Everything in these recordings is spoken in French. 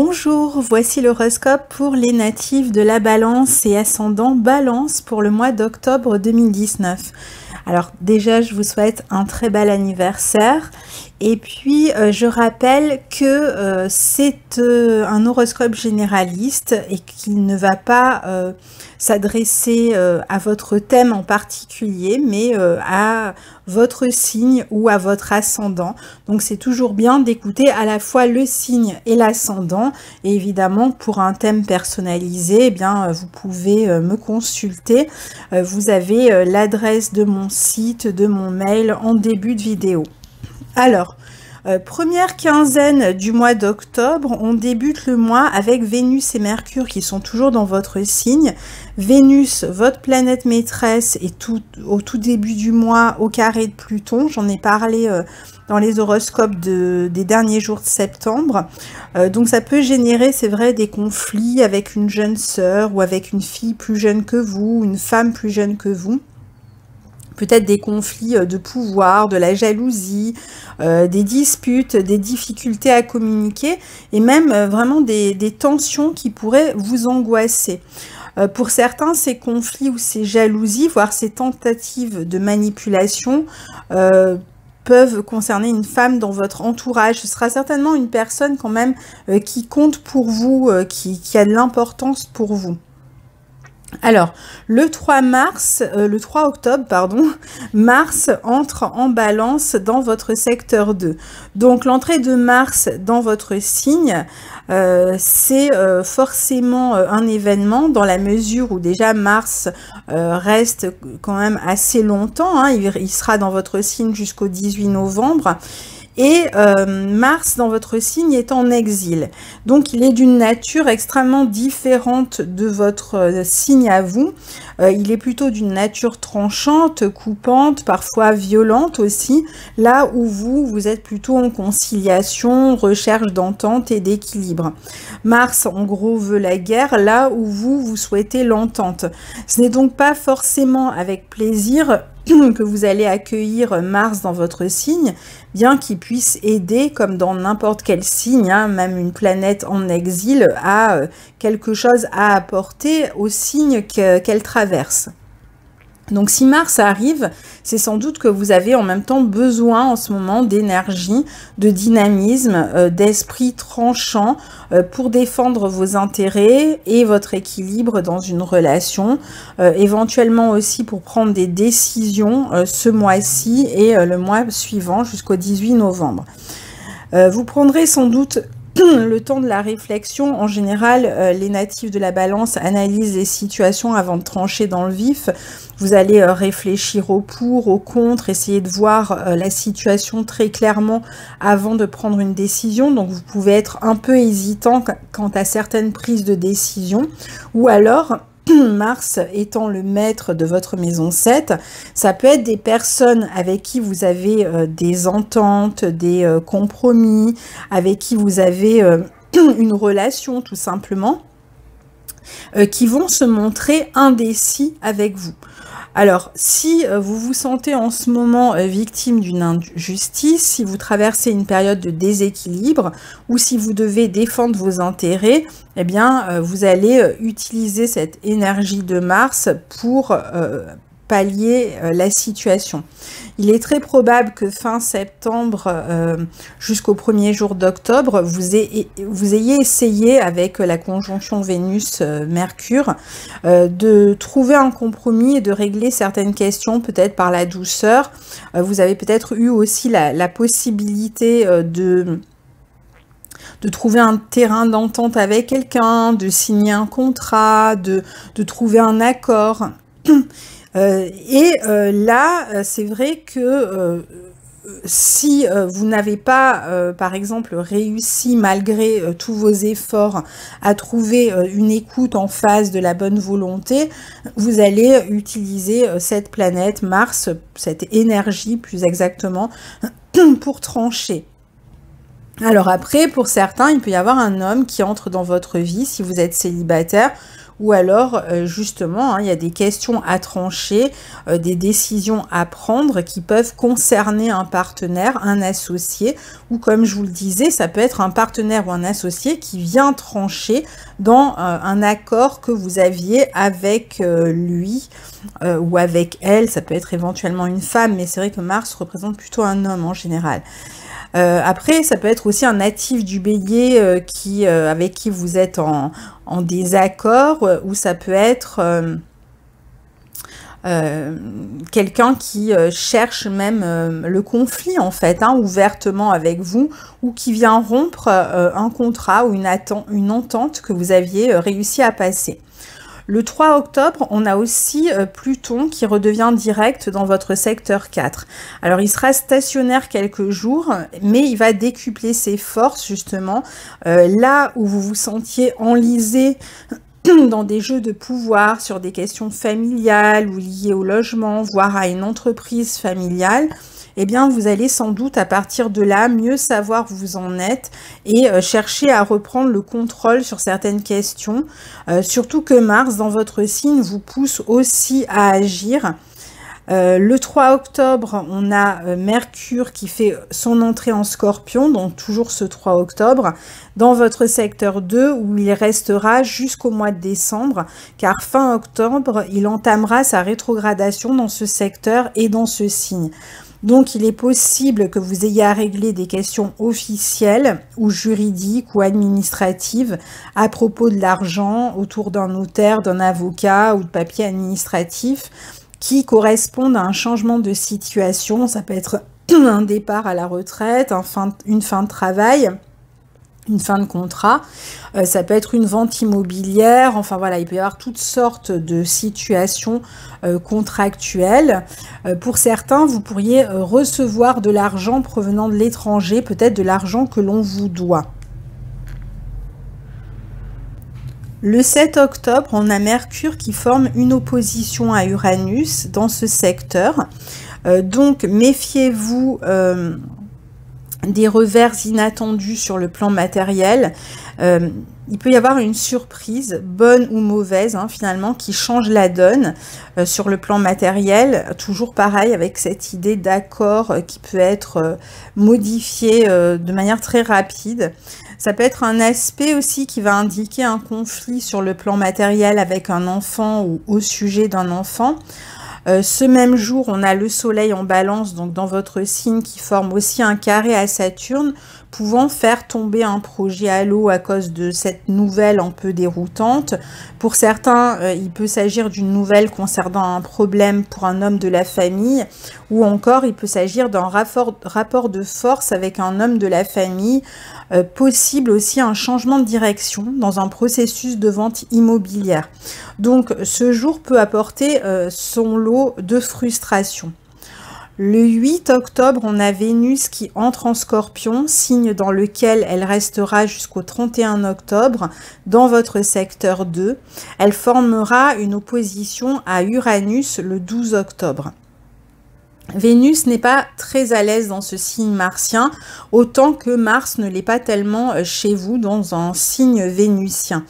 Bonjour, voici l'horoscope pour les natifs de la Balance et ascendant Balance pour le mois d'octobre 2019. Alors déjà, je vous souhaite un très bel anniversaire. Et puis, je rappelle que c'est un horoscope généraliste et qu'il ne va pas s'adresser à votre thème en particulier, mais à votre signe ou à votre ascendant. Donc, c'est toujours bien d'écouter à la fois le signe et l'ascendant. Et évidemment, pour un thème personnalisé, eh bien, vous pouvez me consulter. Vous avez l'adresse de mon site, de mon mail en début de vidéo. Alors, première quinzaine du mois d'octobre, on débute le mois avec Vénus et Mercure qui sont toujours dans votre signe. Vénus, votre planète maîtresse, est au tout début du mois au carré de Pluton. J'en ai parlé dans les horoscopes des derniers jours de septembre. Donc ça peut générer, c'est vrai, des conflits avec une jeune sœur ou avec une fille plus jeune que vous, une femme plus jeune que vous. Peut-être des conflits de pouvoir, de la jalousie, des disputes, des difficultés à communiquer et même vraiment des tensions qui pourraient vous angoisser. Pour certains, ces conflits ou ces jalousies, voire ces tentatives de manipulation, peuvent concerner une femme dans votre entourage. Ce sera certainement une personne quand même qui compte pour vous, qui a de l'importance pour vous. Alors, le 3 octobre, pardon, Mars entre en Balance dans votre secteur 2. Donc, l'entrée de Mars dans votre signe, c'est forcément un événement dans la mesure où déjà Mars reste quand même assez longtemps. Hein, il sera dans votre signe jusqu'au 18 novembre. Et Mars dans votre signe est en exil. Donc il est d'une nature extrêmement différente de votre signe à vous. Il est plutôt d'une nature tranchante, coupante, parfois violente aussi. Là où vous êtes plutôt en conciliation, recherche d'entente et d'équilibre. Mars en gros veut la guerre, là où vous souhaitez l'entente. Ce n'est donc pas forcément avec plaisir que vous allez accueillir Mars dans votre signe, bien qu'il puisse aider, comme dans n'importe quel signe, hein, même une planète en exil a quelque chose à apporter au signe qu'elle traverse. Donc si Mars arrive, c'est sans doute que vous avez en même temps besoin en ce moment d'énergie, de dynamisme, d'esprit tranchant pour défendre vos intérêts et votre équilibre dans une relation, éventuellement aussi pour prendre des décisions ce mois-ci et le mois suivant jusqu'au 18 novembre. Vous prendrez sans doute le temps de la réflexion. En général, les natifs de la Balance analysent les situations avant de trancher dans le vif. Vous allez réfléchir au pour, au contre, essayer de voir la situation très clairement avant de prendre une décision. Donc vous pouvez être un peu hésitant quant à certaines prises de décision. Ou alors, Mars étant le maître de votre maison 7, ça peut être des personnes avec qui vous avez des ententes, des compromis, avec qui vous avez une relation tout simplement, qui vont se montrer indécis avec vous. Alors, si vous vous sentez en ce moment victime d'une injustice, si vous traversez une période de déséquilibre ou si vous devez défendre vos intérêts, eh bien, vous allez utiliser cette énergie de Mars pour pallier la situation. Il est très probable que fin septembre jusqu'au premier jour d'octobre, vous ayez essayé avec la conjonction Vénus-Mercure de trouver un compromis et de régler certaines questions peut-être par la douceur. Vous avez peut-être eu aussi la possibilité de trouver un terrain d'entente avec quelqu'un, de signer un contrat, de trouver un accord. Là, c'est vrai que si vous n'avez pas, par exemple, réussi malgré tous vos efforts à trouver une écoute en face de la bonne volonté, vous allez utiliser cette planète Mars, cette énergie plus exactement, pour trancher. Alors après, pour certains, il peut y avoir un homme qui entre dans votre vie si vous êtes célibataire ou alors justement, hein, il y a des questions à trancher, des décisions à prendre qui peuvent concerner un partenaire, un associé, ou comme je vous le disais, ça peut être un partenaire ou un associé qui vient trancher dans un accord que vous aviez avec lui ou avec elle. Ça peut être éventuellement une femme, mais c'est vrai que Mars représente plutôt un homme en général. Après, ça peut être aussi un natif du bélier avec qui vous êtes en désaccord, ou ça peut être quelqu'un qui cherche même le conflit en fait, hein, ouvertement avec vous, ou qui vient rompre un contrat ou une entente que vous aviez réussi à passer. Le 3 octobre, on a aussi Pluton qui redevient direct dans votre secteur 4. Alors, il sera stationnaire quelques jours, mais il va décupler ses forces, justement. Là où vous vous sentiez enlisé dans des jeux de pouvoir, sur des questions familiales ou liées au logement, voire à une entreprise familiale, eh bien, vous allez sans doute à partir de là mieux savoir où vous en êtes et chercher à reprendre le contrôle sur certaines questions. Surtout que Mars, dans votre signe, vous pousse aussi à agir. Le 3 octobre, on a Mercure qui fait son entrée en Scorpion, donc toujours ce 3 octobre, dans votre secteur 2 où il restera jusqu'au mois de décembre, car fin octobre, il entamera sa rétrogradation dans ce secteur et dans ce signe. Donc, il est possible que vous ayez à régler des questions officielles ou juridiques ou administratives à propos de l'argent, autour d'un notaire, d'un avocat ou de papiers administratifs qui correspondent à un changement de situation. Ça peut être un départ à la retraite, une fin de travail, une fin de contrat, ça peut être une vente immobilière, enfin voilà, il peut y avoir toutes sortes de situations contractuelles. Pour certains, vous pourriez recevoir de l'argent provenant de l'étranger, peut-être de l'argent que l'on vous doit. Le 7 octobre, on a Mercure qui forme une opposition à Uranus dans ce secteur. Donc, méfiez-vous des revers inattendus sur le plan matériel. Il peut y avoir une surprise, bonne ou mauvaise, hein, finalement, qui change la donne sur le plan matériel. Toujours pareil avec cette idée d'accord qui peut être modifiée de manière très rapide. Ça peut être un aspect aussi qui va indiquer un conflit sur le plan matériel avec un enfant ou au sujet d'un enfant. Ce même jour, on a le soleil en balance, donc dans votre signe, qui forme aussi un carré à Saturne, pouvant faire tomber un projet à l'eau à cause de cette nouvelle un peu déroutante. Pour certains, il peut s'agir d'une nouvelle concernant un problème pour un homme de la famille, ou encore il peut s'agir d'un rapport de force avec un homme de la famille, possible aussi un changement de direction dans un processus de vente immobilière. Donc ce jour peut apporter son lot de frustration. Le 8 octobre, on a Vénus qui entre en Scorpion, signe dans lequel elle restera jusqu'au 31 octobre dans votre secteur 2. Elle formera une opposition à Uranus le 12 octobre. Vénus n'est pas très à l'aise dans ce signe martien, autant que Mars ne l'est pas tellement chez vous dans un signe vénusien.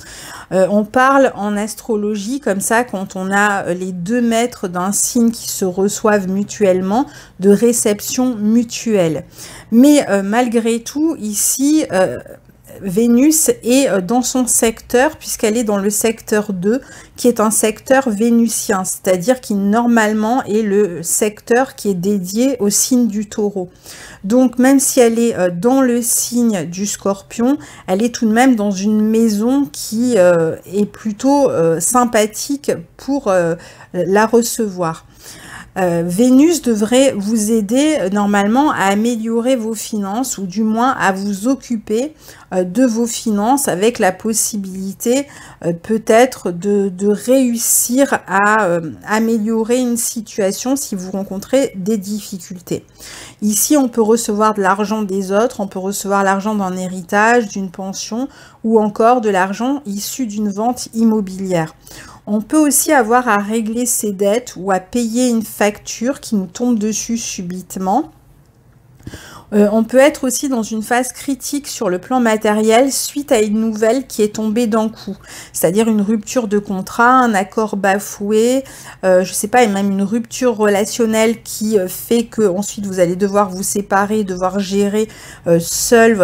On parle en astrologie comme ça, quand on a les deux maîtres d'un signe qui se reçoivent mutuellement, de réception mutuelle. Mais malgré tout, ici, Vénus est dans son secteur, puisqu'elle est dans le secteur 2, qui est un secteur vénusien, c'est-à-dire qui normalement est le secteur qui est dédié au signe du Taureau. Donc même si elle est dans le signe du Scorpion, elle est tout de même dans une maison qui est plutôt sympathique pour la recevoir. Vénus devrait vous aider normalement à améliorer vos finances, ou du moins à vous occuper de vos finances, avec la possibilité peut-être de réussir à améliorer une situation si vous rencontrez des difficultés. Ici, on peut recevoir de l'argent des autres, on peut recevoir l'argent d'un héritage, d'une pension, ou encore de l'argent issu d'une vente immobilière. On peut aussi avoir à régler ses dettes ou à payer une facture qui nous tombe dessus subitement. On peut être aussi dans une phase critique sur le plan matériel suite à une nouvelle qui est tombée d'un coup, c'est-à-dire une rupture de contrat, un accord bafoué, je sais pas, et même une rupture relationnelle qui fait que ensuite vous allez devoir vous séparer, devoir gérer seul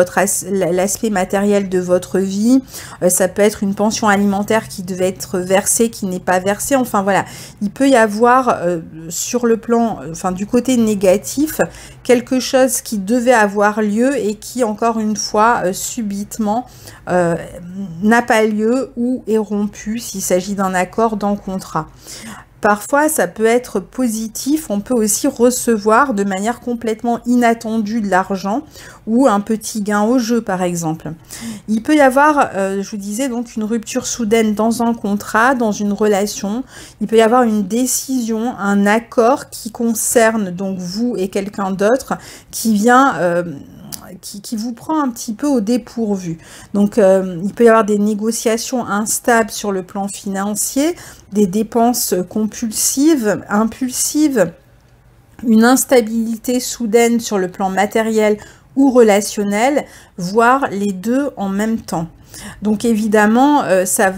l'aspect matériel de votre vie. Ça peut être une pension alimentaire qui devait être versée, qui n'est pas versée. Enfin voilà, il peut y avoir sur le plan, enfin du côté négatif, quelque chose qui devait avoir lieu et qui, encore une fois, subitement, n'a pas lieu ou est rompu s'il s'agit d'un accord dans le contrat. Parfois, ça peut être positif, on peut aussi recevoir de manière complètement inattendue de l'argent ou un petit gain au jeu, par exemple. Il peut y avoir, je vous disais, donc une rupture soudaine dans un contrat, dans une relation. Il peut y avoir une décision, un accord qui concerne donc vous et quelqu'un d'autre qui vient... Qui vous prend un petit peu au dépourvu. Donc, il peut y avoir des négociations instables sur le plan financier, des dépenses compulsives, impulsives, une instabilité soudaine sur le plan matériel ou relationnel, voire les deux en même temps. Donc évidemment, ça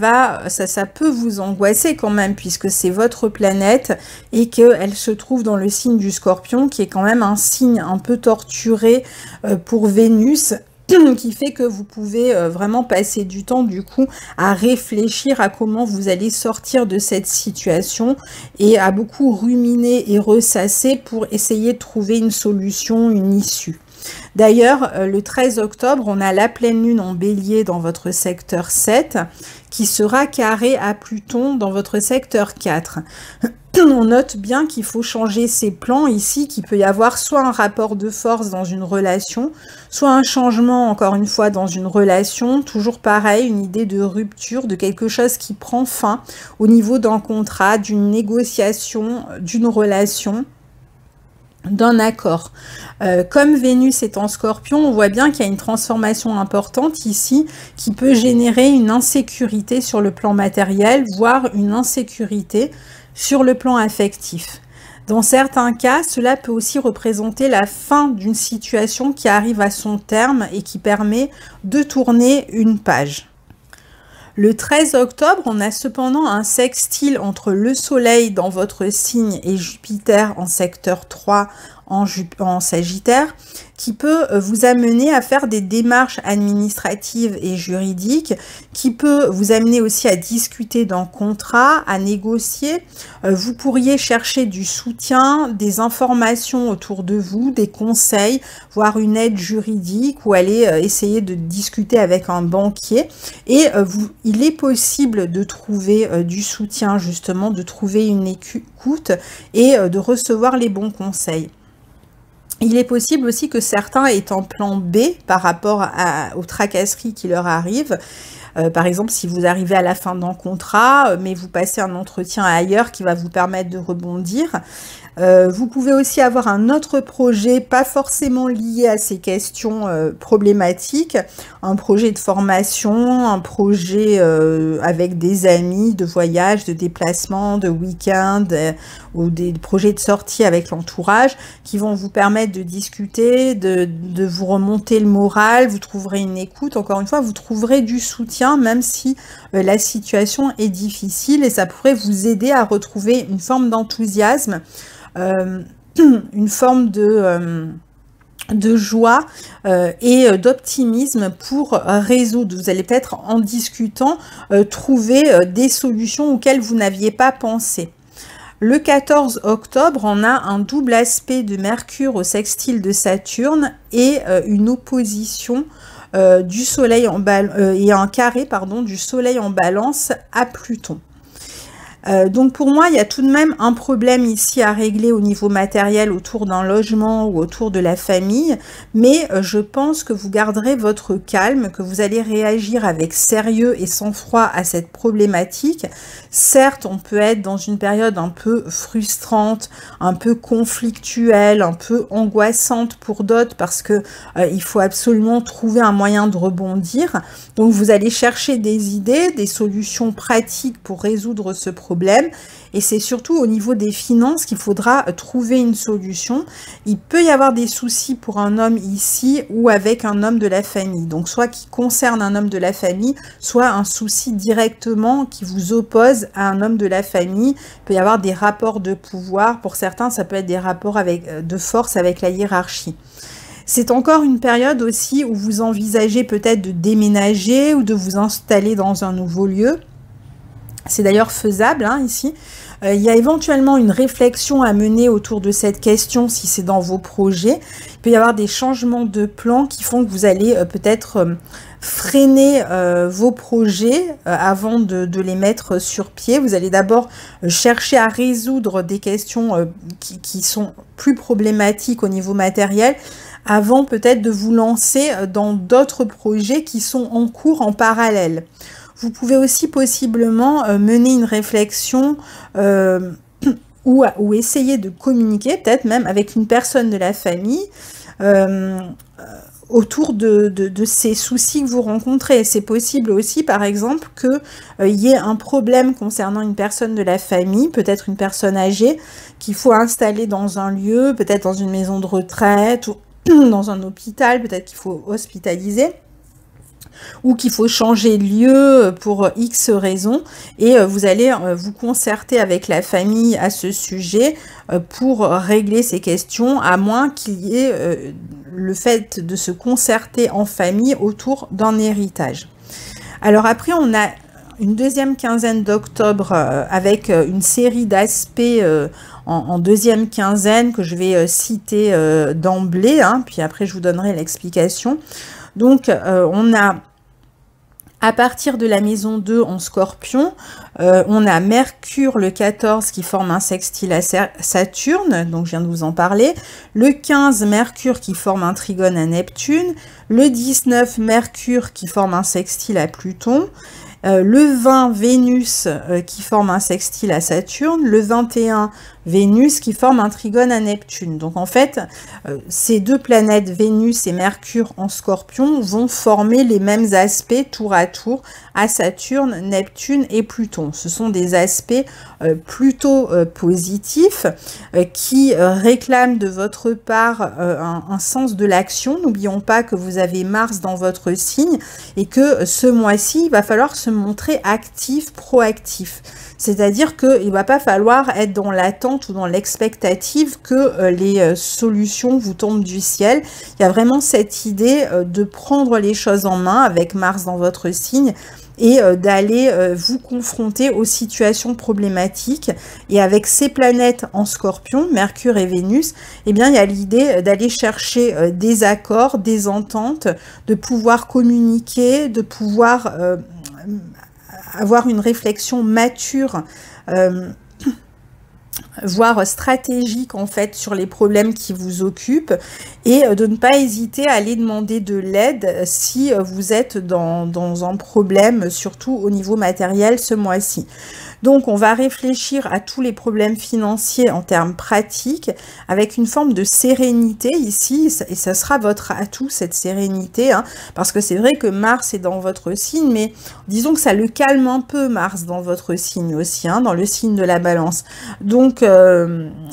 peut vous angoisser quand même, puisque c'est votre planète et qu'elle se trouve dans le signe du Scorpion, qui est quand même un signe un peu torturé pour Vénus, qui fait que vous pouvez vraiment passer du temps du coup à réfléchir à comment vous allez sortir de cette situation et à beaucoup ruminer et ressasser pour essayer de trouver une solution, une issue. D'ailleurs, le 13 octobre, on a la pleine lune en bélier dans votre secteur 7 qui sera carré à Pluton dans votre secteur 4. On note bien qu'il faut changer ses plans ici, qu'il peut y avoir soit un rapport de force dans une relation, soit un changement, encore une fois, dans une relation, toujours pareil, une idée de rupture, de quelque chose qui prend fin au niveau d'un contrat, d'une négociation, d'une relation, d'un accord. Comme Vénus est en Scorpion, on voit bien qu'il y a une transformation importante ici qui peut générer une insécurité sur le plan matériel, voire une insécurité sur le plan affectif. Dans certains cas, cela peut aussi représenter la fin d'une situation qui arrive à son terme et qui permet de tourner une page. Le 13 octobre, on a cependant un sextile entre le Soleil dans votre signe et Jupiter en secteur 3 en Sagittaire, qui peut vous amener à faire des démarches administratives et juridiques, qui peut vous amener aussi à discuter d'un contrat, à négocier. Vous pourriez chercher du soutien, des informations autour de vous, des conseils, voire une aide juridique, ou aller essayer de discuter avec un banquier. Et il est possible de trouver du soutien, justement, de trouver une écoute et de recevoir les bons conseils. Il est possible aussi que certains aient un plan B par rapport aux tracasseries qui leur arrivent. Par exemple, si vous arrivez à la fin d'un contrat, mais vous passez un entretien ailleurs qui va vous permettre de rebondir. Vous pouvez aussi avoir un autre projet, pas forcément lié à ces questions problématiques, un projet de formation, un projet avec des amis, de voyage, de déplacement, de week-end, ou des projets de sortie avec l'entourage qui vont vous permettre de discuter, de vous remonter le moral, vous trouverez une écoute, encore une fois, vous trouverez du soutien, même si la situation est difficile, et ça pourrait vous aider à retrouver une forme d'enthousiasme, une forme de joie et d'optimisme pour résoudre. Vous allez peut-être, en discutant, trouver des solutions auxquelles vous n'aviez pas pensé. Le 14 octobre, on a un double aspect de Mercure au sextile de Saturne et une opposition du Soleil en et un carré, pardon, du Soleil en Balance à Pluton. Donc pour moi, il y a tout de même un problème ici à régler au niveau matériel autour d'un logement ou autour de la famille, mais je pense que vous garderez votre calme, que vous allez réagir avec sérieux et sang-froid à cette problématique. Certes, on peut être dans une période un peu frustrante, un peu conflictuelle, un peu angoissante pour d'autres parce que il faut absolument trouver un moyen de rebondir. Donc vous allez chercher des idées, des solutions pratiques pour résoudre ce problème. problème. Et c'est surtout au niveau des finances qu'il faudra trouver une solution. Il peut y avoir des soucis pour un homme ici ou avec un homme de la famille. Donc soit qui concerne un homme de la famille, soit un souci directement qui vous oppose à un homme de la famille. Il peut y avoir des rapports de pouvoir. Pour certains, ça peut être des rapports de force avec la hiérarchie. C'est encore une période aussi où vous envisagez peut-être de déménager ou de vous installer dans un nouveau lieu. C'est d'ailleurs faisable hein, ici. Il y a éventuellement une réflexion à mener autour de cette question si c'est dans vos projets. Il peut y avoir des changements de plan qui font que vous allez peut-être freiner vos projets avant de les mettre sur pied. Vous allez d'abord chercher à résoudre des questions qui sont plus problématiques au niveau matériel avant peut-être de vous lancer dans d'autres projets qui sont en cours en parallèle. Vous pouvez aussi possiblement mener une réflexion ou essayer de communiquer, peut-être même avec une personne de la famille, autour de ces soucis que vous rencontrez. C'est possible aussi, par exemple, qu'il y ait un problème concernant une personne de la famille, peut-être une personne âgée, qu'il faut installer dans un lieu, peut-être dans une maison de retraite ou dans un hôpital, peut-être qu'il faut hospitaliser, ou qu'il faut changer de lieu pour X raisons, et vous allez vous concerter avec la famille à ce sujet pour régler ces questions, à moins qu'il y ait le fait de se concerter en famille autour d'un héritage. Alors après, on a une deuxième quinzaine d'octobre avec une série d'aspects en deuxième quinzaine que je vais citer d'emblée, hein, puis après je vous donnerai l'explication. Donc on a à partir de la maison 2 en Scorpion, on a Mercure le 14 qui forme un sextile à Saturne, donc je viens de vous en parler. Le 15, Mercure qui forme un trigone à Neptune. Le 19, Mercure qui forme un sextile à Pluton. Le 20, Vénus qui forme un sextile à Saturne. Le 21, Vénus qui forme un trigone à Neptune. Donc en fait, ces deux planètes, Vénus et Mercure en Scorpion, vont former les mêmes aspects tour à tour à Saturne, Neptune et Pluton. Ce sont des aspects plutôt positifs qui réclament de votre part un sens de l'action. N'oublions pas que vous avez Mars dans votre signe et que ce mois-ci, il va falloir se montrer actif, proactif. C'est-à-dire qu'il ne va pas falloir être dans l'attente ou dans l'expectative que les solutions vous tombent du ciel. Il y a vraiment cette idée de prendre les choses en main avec Mars dans votre signe et d'aller vous confronter aux situations problématiques. Et avec ces planètes en Scorpion, Mercure et Vénus, eh bien, il y a l'idée d'aller chercher des accords, des ententes, de pouvoir communiquer, de pouvoir avoir une réflexion mature, voire stratégique en fait sur les problèmes qui vous occupent, et de ne pas hésiter à aller demander de l'aide si vous êtes dans un problème, surtout au niveau matériel ce mois-ci. Donc on va réfléchir à tous les problèmes financiers en termes pratiques avec une forme de sérénité ici, et ça sera votre atout, cette sérénité, hein, parce que c'est vrai que Mars est dans votre signe, mais disons que ça le calme un peu, Mars dans votre signe aussi, hein, dans le signe de la Balance. Donc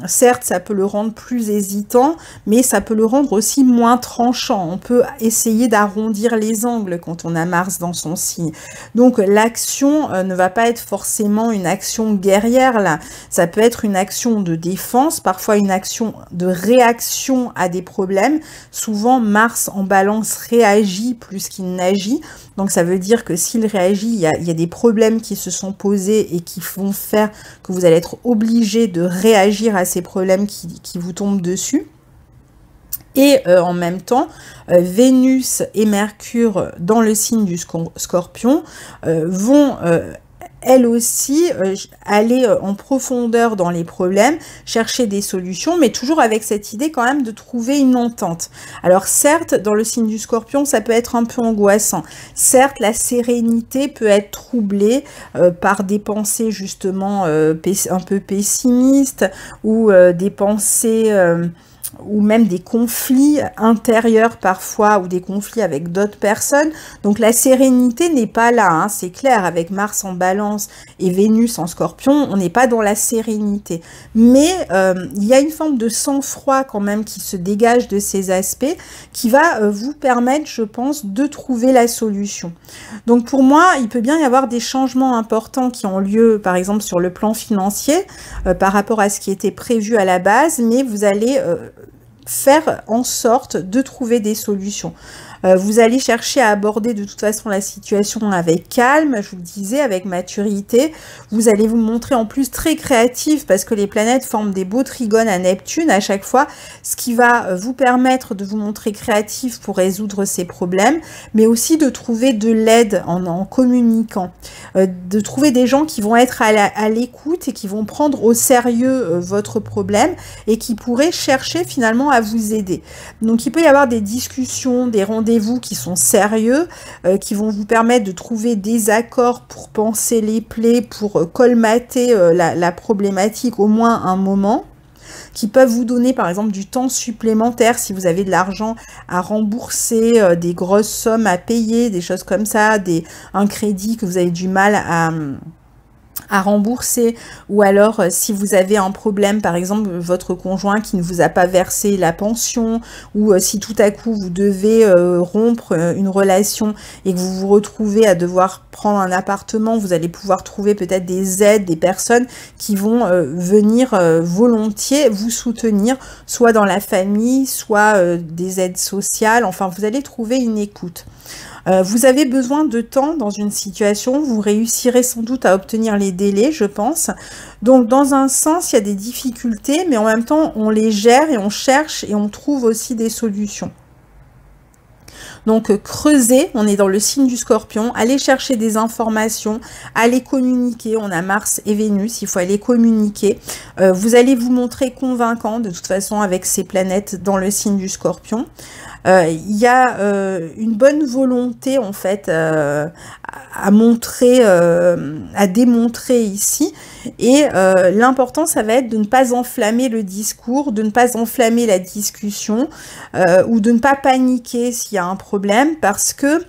certes ça peut le rendre plus hésitant, mais ça peut le rendre aussi moins tranchant. On peut essayer d'arrondir les angles quand on a Mars dans son signe. Donc l'action ne va pas être forcément une action guerrière là, ça peut être une action de défense, parfois une action de réaction à des problèmes. Souvent Mars en Balance réagit plus qu'il n'agit, donc ça veut dire que s'il réagit, il y a des problèmes qui se sont posés et qui vont faire que vous allez être obligé de réagir à ces problèmes qui vous tombent dessus. Et en même temps, Vénus et Mercure dans le signe du Scorpion vont elles aussi aller en profondeur dans les problèmes, chercher des solutions, mais toujours avec cette idée quand même de trouver une entente. Alors certes, dans le signe du Scorpion, ça peut être un peu angoissant. Certes, la sérénité peut être troublée par des pensées justement un peu pessimistes ou des pensées ou même des conflits intérieurs parfois, ou des conflits avec d'autres personnes. Donc la sérénité n'est pas là, hein, c'est clair, avec Mars en Balance et Vénus en Scorpion, on n'est pas dans la sérénité. Mais il y a une forme de sang-froid quand même qui se dégage de ces aspects, qui va vous permettre, je pense, de trouver la solution. Donc pour moi, il peut bien y avoir des changements importants qui ont lieu, par exemple sur le plan financier, par rapport à ce qui était prévu à la base, mais vous allez faire en sorte de trouver des solutions. Vous allez chercher à aborder de toute façon la situation avec calme, je vous le disais, avec maturité. Vous allez vous montrer en plus très créatif parce que les planètes forment des beaux trigones à Neptune à chaque fois, ce qui va vous permettre de vous montrer créatif pour résoudre ces problèmes, mais aussi de trouver de l'aide en communiquant, de trouver des gens qui vont être à l'écoute et qui vont prendre au sérieux votre problème et qui pourraient chercher finalement à vous aider. Donc il peut y avoir des discussions, des rendez-vous qui sont sérieux, qui vont vous permettre de trouver des accords pour panser les plaies, pour colmater la problématique au moins un moment, qui peuvent vous donner par exemple du temps supplémentaire si vous avez de l'argent à rembourser, des grosses sommes à payer, des choses comme ça, un crédit que vous avez du mal à rembourser, ou alors si vous avez un problème, par exemple votre conjoint qui ne vous a pas versé la pension, ou si tout à coup vous devez rompre une relation et que vous vous retrouvez à devoir prendre un appartement, vous allez pouvoir trouver peut-être des aides, des personnes qui vont venir volontiers vous soutenir, soit dans la famille, soit des aides sociales, enfin vous allez trouver une écoute. Vous avez besoin de temps dans une situation, vous réussirez sans doute à obtenir les délais, je pense. Donc dans un sens, il y a des difficultés, mais en même temps, on les gère et on cherche et on trouve aussi des solutions. Donc creusez, on est dans le signe du Scorpion, allez chercher des informations, allez communiquer, on a Mars et Vénus, il faut aller communiquer. Vous allez vous montrer convaincant de toute façon avec ces planètes dans le signe du Scorpion. Il y a une bonne volonté en fait à montrer, à démontrer ici, et l'important ça va être de ne pas enflammer le discours, de ne pas enflammer la discussion, ou de ne pas paniquer s'il y a un problème, parce que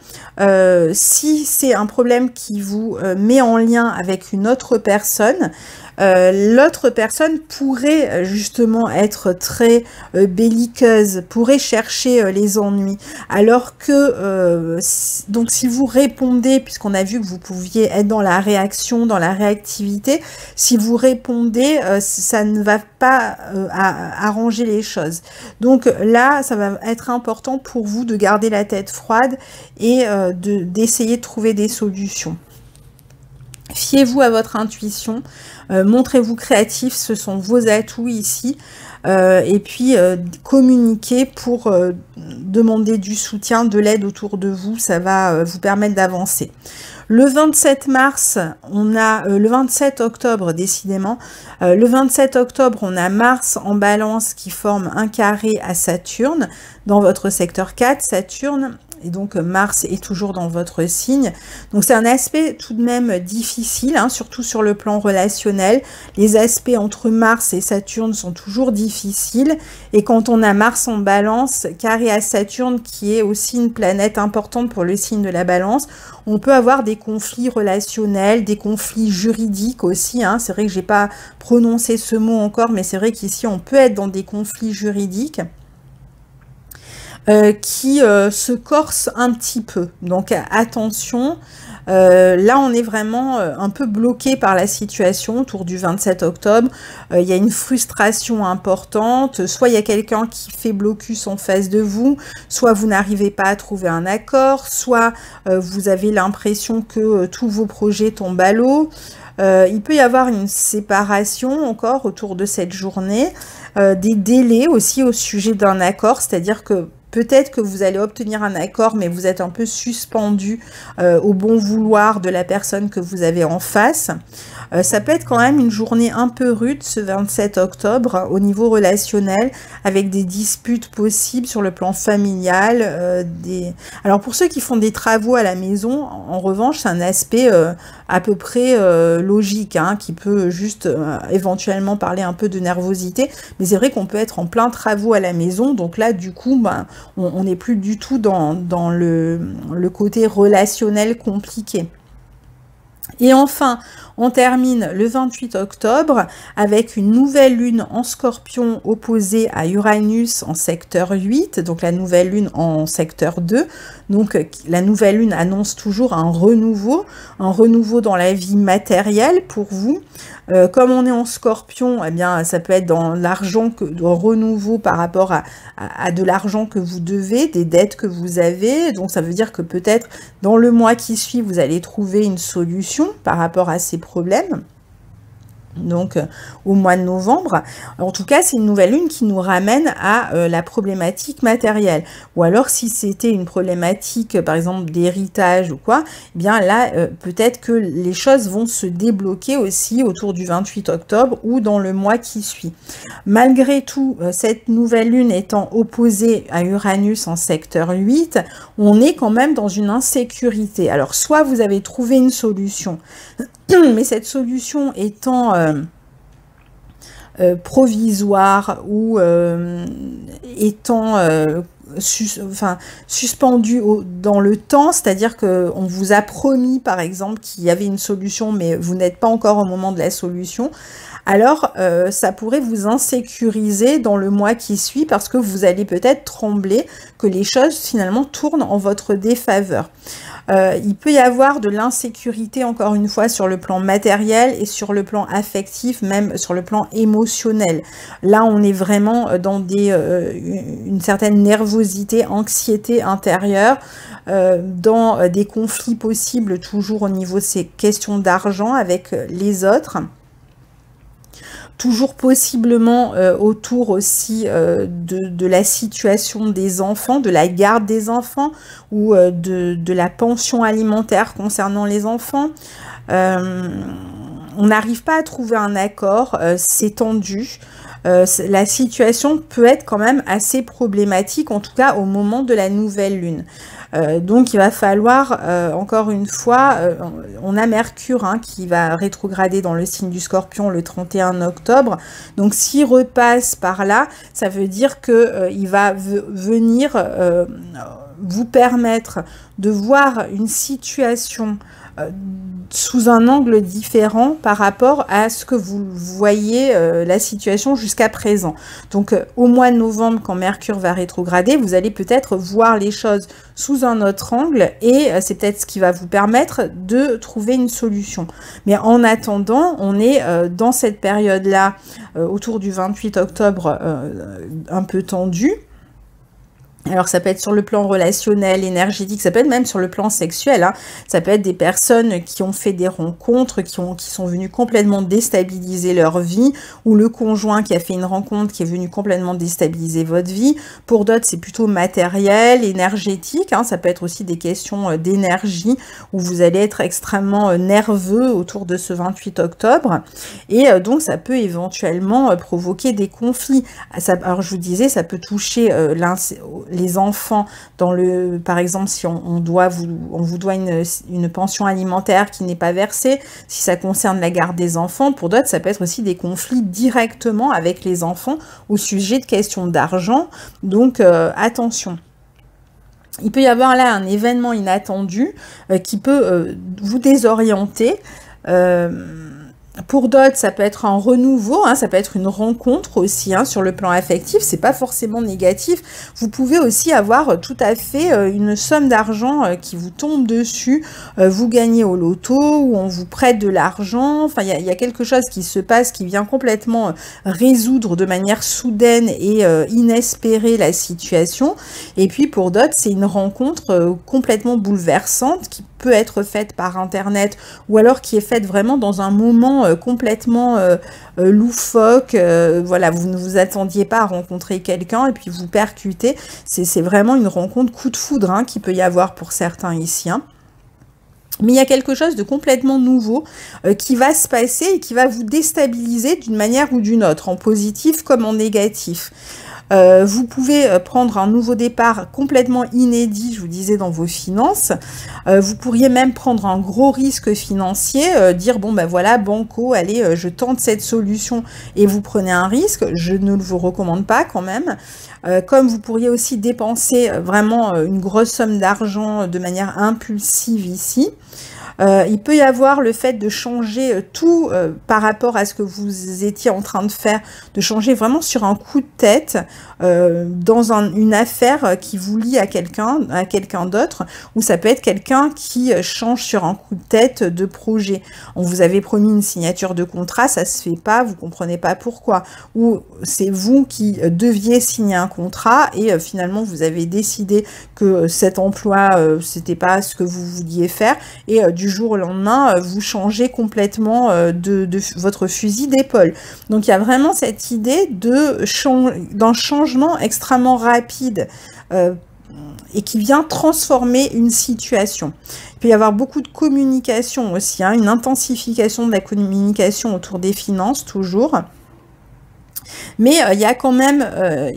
si c'est un problème qui vous met en lien avec une autre personne, l'autre personne pourrait justement être très belliqueuse, pourrait chercher les ennuis, alors que donc si vous répondez, puisqu'on a vu que vous pouviez être dans la réaction, dans la réactivité, si vous répondez, ça ne va pas arranger les choses. Donc là, ça va être important pour vous de garder la tête froide et d'essayer de trouver des solutions. Fiez-vous à votre intuition, montrez-vous créatif, ce sont vos atouts ici, et puis communiquez pour demander du soutien, de l'aide autour de vous, ça va vous permettre d'avancer. Le 27 mars, on a le 27 octobre décidément, le 27 octobre on a Mars en Balance qui forme un carré à Saturne dans votre secteur 4, Saturne. Et donc Mars est toujours dans votre signe. Donc c'est un aspect tout de même difficile, hein, surtout sur le plan relationnel. Les aspects entre Mars et Saturne sont toujours difficiles. Et quand on a Mars en Balance, carré à Saturne, qui est aussi une planète importante pour le signe de la Balance, on peut avoir des conflits relationnels, des conflits juridiques aussi. Hein. C'est vrai que j'ai pas prononcé ce mot encore, mais c'est vrai qu'ici on peut être dans des conflits juridiques. Qui se corse un petit peu. Donc attention, là on est vraiment un peu bloqué par la situation autour du 27 octobre. Il y a une frustration importante, soit il y a quelqu'un qui fait blocus en face de vous, soit vous n'arrivez pas à trouver un accord, soit vous avez l'impression que tous vos projets tombent à l'eau. Il peut y avoir une séparation encore autour de cette journée, des délais aussi au sujet d'un accord, c'est-à-dire que peut-être que vous allez obtenir un accord, mais vous êtes un peu suspendu au bon vouloir de la personne que vous avez en face. Ça peut être quand même une journée un peu rude ce 27 octobre au niveau relationnel, avec des disputes possibles sur le plan familial. Alors pour ceux qui font des travaux à la maison, en revanche, c'est un aspect à peu près logique, hein, qui peut juste éventuellement parler un peu de nervosité, mais c'est vrai qu'on peut être en plein travaux à la maison, donc là du coup ben, on n'est plus du tout dans le côté relationnel compliqué. Et enfin, on termine le 28 octobre avec une nouvelle lune en Scorpion opposée à Uranus en secteur 8, donc la nouvelle lune en secteur 2. Donc la nouvelle lune annonce toujours un renouveau dans la vie matérielle pour vous. Comme on est en Scorpion, eh bien ça peut être dans l'argent, dans renouveau par rapport à de l'argent que vous devez, des dettes que vous avez. Donc ça veut dire que peut-être dans le mois qui suit, vous allez trouver une solution par rapport à ces problèmes. Donc au mois de novembre. En tout cas, c'est une nouvelle lune qui nous ramène à la problématique matérielle. Ou alors si c'était une problématique par exemple d'héritage ou quoi, eh bien là peut-être que les choses vont se débloquer aussi autour du 28 octobre ou dans le mois qui suit. Malgré tout, cette nouvelle lune étant opposée à Uranus en secteur 8, on est quand même dans une insécurité. Alors soit vous avez trouvé une solution, mais cette solution étant provisoire ou étant suspendue dans le temps, c'est-à-dire qu'on vous a promis par exemple qu'il y avait une solution, mais vous n'êtes pas encore au moment de la solution, alors ça pourrait vous insécuriser dans le mois qui suit parce que vous allez peut-être trembler que les choses finalement tournent en votre défaveur. Il peut y avoir de l'insécurité encore une fois sur le plan matériel et sur le plan affectif, même sur le plan émotionnel. Là on est vraiment dans une certaine nervosité, anxiété intérieure, dans des conflits possibles toujours au niveau de ces questions d'argent avec les autres. Toujours possiblement autour aussi de la situation des enfants, de la garde des enfants ou de la pension alimentaire concernant les enfants. On n'arrive pas à trouver un accord, c'est tendu. La situation peut être quand même assez problématique, en tout cas au moment de la nouvelle lune. Donc il va falloir, encore une fois, on a Mercure hein, qui va rétrograder dans le signe du Scorpion le 31 octobre. Donc s'il repasse par là, ça veut dire qu'il va venir vous permettre de voir une situation sous un angle différent par rapport à ce que vous voyez la situation jusqu'à présent. Donc au mois de novembre, quand Mercure va rétrograder, vous allez peut-être voir les choses sous un autre angle et c'est peut-être ce qui va vous permettre de trouver une solution. Mais en attendant, on est dans cette période-là, autour du 28 octobre, un peu tendue. Alors ça peut être sur le plan relationnel, énergétique, ça peut être même sur le plan sexuel, hein. Ça peut être des personnes qui ont fait des rencontres, qui sont venues complètement déstabiliser leur vie, ou le conjoint qui a fait une rencontre qui est venu complètement déstabiliser votre vie. Pour d'autres, c'est plutôt matériel, énergétique, hein. Ça peut être aussi des questions d'énergie, où vous allez être extrêmement nerveux autour de ce 28 octobre, et donc ça peut éventuellement provoquer des conflits. Alors je vous disais, ça peut toucher les enfants, par exemple, si on vous doit une pension alimentaire qui n'est pas versée, si ça concerne la garde des enfants. Pour d'autres, ça peut être aussi des conflits directement avec les enfants au sujet de questions d'argent. Donc, attention. Il peut y avoir là un événement inattendu qui peut vous désorienter. Pour d'autres, ça peut être un renouveau, hein, ça peut être une rencontre aussi hein, sur le plan affectif, c'est pas forcément négatif. Vous pouvez aussi avoir tout à fait une somme d'argent qui vous tombe dessus, vous gagnez au loto ou on vous prête de l'argent. Enfin, il y a quelque chose qui se passe qui vient complètement résoudre de manière soudaine et inespérée la situation. Et puis pour d'autres, c'est une rencontre complètement bouleversante qui peut être faite par internet ou alors qui est faite vraiment dans un moment complètement loufoque. Voilà, vous ne vous attendiez pas à rencontrer quelqu'un et puis vous percutez. C'est vraiment une rencontre coup de foudre hein, qu'il peut y avoir pour certains ici. Hein. Mais il y a quelque chose de complètement nouveau qui va se passer et qui va vous déstabiliser d'une manière ou d'une autre, en positif comme en négatif. Vous pouvez prendre un nouveau départ complètement inédit, je vous disais, dans vos finances. Vous pourriez même prendre un gros risque financier, dire bon ben voilà, banco, allez, je tente cette solution et vous prenez un risque. Je ne vous recommande pas quand même. Comme vous pourriez aussi dépenser vraiment une grosse somme d'argent de manière impulsive ici. Il peut y avoir le fait de changer tout par rapport à ce que vous étiez en train de faire, de changer vraiment sur un coup de tête dans une affaire qui vous lie à quelqu'un d'autre, ou ça peut être quelqu'un qui change sur un coup de tête de projet. On vous avait promis une signature de contrat, ça se fait pas, vous comprenez pas pourquoi. Ou c'est vous qui deviez signer un contrat et finalement vous avez décidé que cet emploi c'était pas ce que vous vouliez faire et du jour au lendemain vous changez complètement de votre fusil d'épaule. Donc il y a vraiment cette idée d'un changement extrêmement rapide et qui vient transformer une situation. Il peut y avoir beaucoup de communication aussi, hein, une intensification de la communication autour des finances toujours. Mais il y a quand même,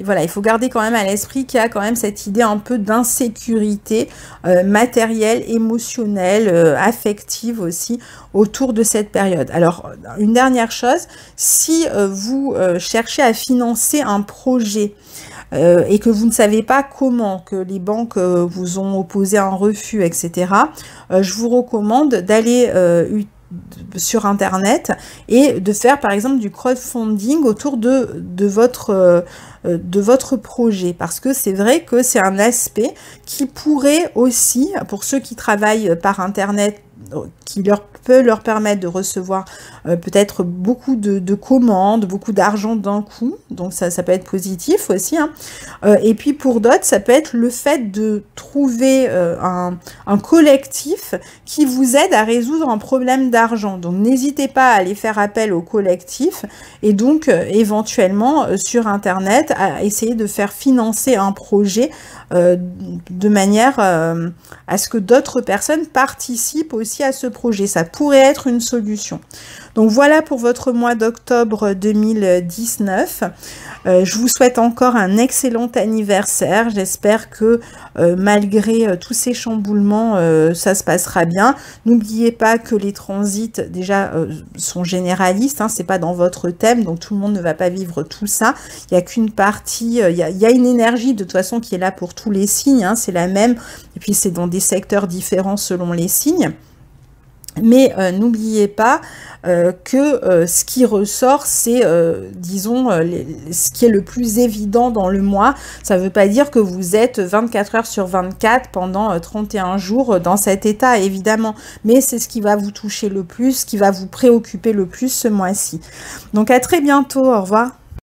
voilà, il faut garder quand même à l'esprit qu'il y a quand même cette idée un peu d'insécurité matérielle, émotionnelle, affective aussi autour de cette période. Alors, une dernière chose, si vous cherchez à financer un projet et que vous ne savez pas comment, que les banques vous ont opposé un refus, etc., je vous recommande d'aller sur internet et de faire par exemple du crowdfunding autour de votre projet, parce que c'est vrai que c'est un aspect qui pourrait aussi, pour ceux qui travaillent par internet, qui peut leur permettre de recevoir peut-être beaucoup de commandes, beaucoup d'argent d'un coup, donc ça peut être positif aussi, hein. Et puis pour d'autres, ça peut être le fait de trouver un collectif qui vous aide à résoudre un problème d'argent. Donc n'hésitez pas à aller faire appel au collectif et donc éventuellement sur internet à essayer de faire financer un projet de manière à ce que d'autres personnes participent aussi à ce projet. Ça pourrait être une solution. Donc voilà pour votre mois d'octobre 2019. Je vous souhaite encore un excellent anniversaire. J'espère que malgré tous ces chamboulements, ça se passera bien. N'oubliez pas que les transits déjà sont généralistes, hein, c'est pas dans votre thème, donc tout le monde ne va pas vivre tout ça. Il n'y a qu'une partie, il y a une énergie de toute façon qui est là pour tous les signes, hein, c'est la même, et puis c'est dans des secteurs différents selon les signes. Mais n'oubliez pas que ce qui ressort, c'est, disons, ce qui est le plus évident dans le mois. Ça ne veut pas dire que vous êtes 24 heures sur 24 pendant 31 jours dans cet état, évidemment. Mais c'est ce qui va vous toucher le plus, ce qui va vous préoccuper le plus ce mois-ci. Donc à très bientôt, au revoir.